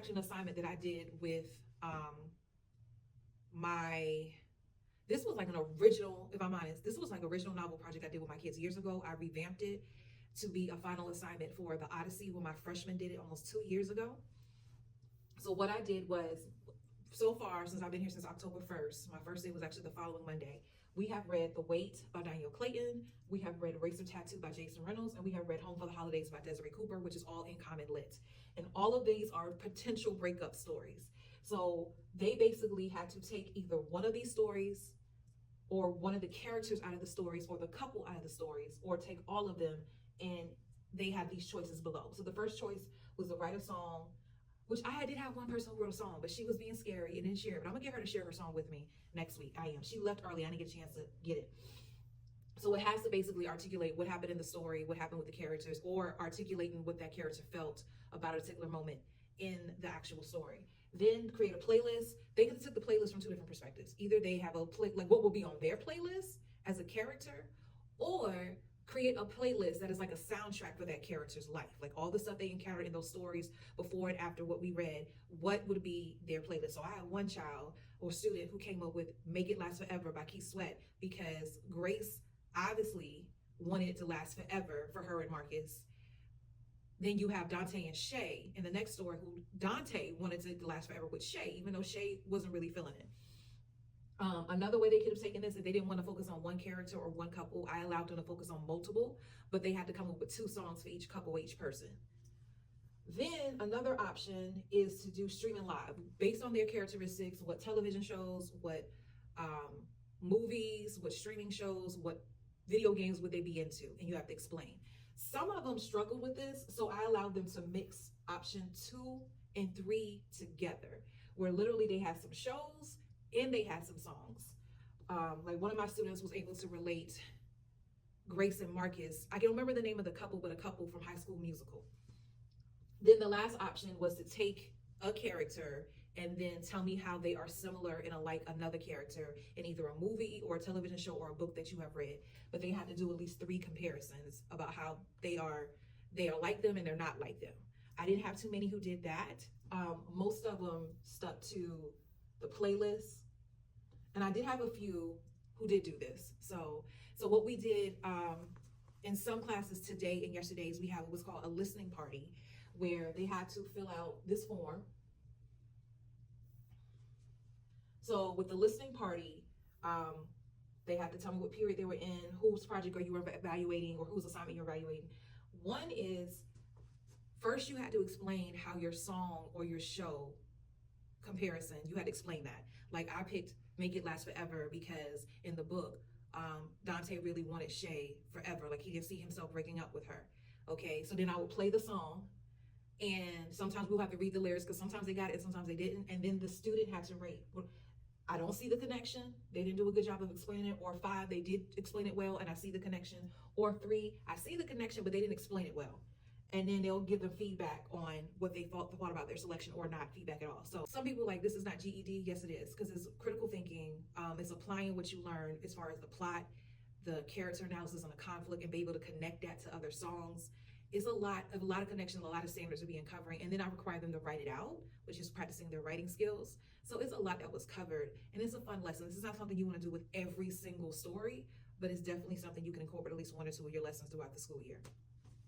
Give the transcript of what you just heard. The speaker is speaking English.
actually an assignment that I did with my, this was like an original, if I'm honest, this was like an original novel project I did with my kids years ago. I revamped it to be a final assignment for the Odyssey when my freshmen did it almost 2 years ago. So what I did was, so far, since I've been here since October 1st, my first day was actually the following Monday, we have read The Wait by Daniel Clayton, we have read Eraser Tattoo by Jason Reynolds, and we have read Home for the Holidays by Desiree Cooper, which is all in common lit. And all of these are potential breakup stories. So they basically had to take either one of these stories or one of the characters out of the stories or the couple out of the stories, or take all of them, and they had these choices below. So the first choice was to write a song, which I did have one person who wrote a song, but she was being scary and didn't share it. But I'm gonna get her to share her song with me next week. I am. She left early. I didn't get a chance to get it. So it has to basically articulate what happened in the story, what happened with the characters, or articulating what that character felt about a particular moment in the actual story. Then create a playlist. They could have took the playlist from two different perspectives. Either they have a play, like what will be on their playlist as a character, or create a playlist that is like a soundtrack for that character's life, like all the stuff they encountered in those stories before and after what we read. What would be their playlist? So I had one child or student who came up with Make It Last Forever by Keith Sweat, because Grace obviously wanted it to last forever for her and Marcus. Then you have Dante and Shay in the next story, who Dante wanted it to last forever with Shay, even though Shay wasn't really feeling it. Another way they could have taken this, if they didn't want to focus on one character or one couple, I allowed them to focus on multiple, but they had to come up with 2 songs for each couple, each person. Then another option is to do streaming live based on their characteristics, what television shows, what movies, what streaming shows, what video games would they be into, and you have to explain. Some of them struggled with this, so I allowed them to mix option 2 and 3 together, where literally they had some shows and they had some songs. Like one of my students was able to relate Grace and Marcus. I can remember the name of the couple, but a couple from High School Musical. Then the last option was to take a character and then tell me how they are similar and alike another character in either a movie or a television show or a book that you have read. But they had to do at least 3 comparisons about how they are like them and they're not like them. I didn't have too many who did that. Most of them stuck to the playlist, and I did have a few who did do this. So what we did in some classes today and yesterday's, we have what's called a listening party, where they had to fill out this form. So with the listening party, they had to tell me what period they were in, whose project are you evaluating, or whose assignment you're evaluating. One is, first you had to explain how your song or your show comparison, you had to explain that. Like I picked Make It Last Forever because in the book, Dante really wanted Shay forever. Like he didn't see himself breaking up with her. Okay, so then I would play the song, and sometimes we'll have to read the lyrics because sometimes they got it and sometimes they didn't. And then the student had to rate. I don't see the connection. They didn't do a good job of explaining it. Or 5, they did explain it well and I see the connection. Or 3, I see the connection, but they didn't explain it well. And then they'll give them feedback on what they thought about their selection, or not feedback at all. So some people like, this is not GED. Yes, it is, because it's critical thinking. It's applying what you learn as far as the plot, the character analysis, and the conflict, and be able to connect that to other songs. It's a lot of connections, a lot of standards are being covering. And then I require them to write it out, which is practicing their writing skills. So it's a lot that was covered, and it's a fun lesson. This is not something you want to do with every single story, but it's definitely something you can incorporate at least 1 or 2 of your lessons throughout the school year.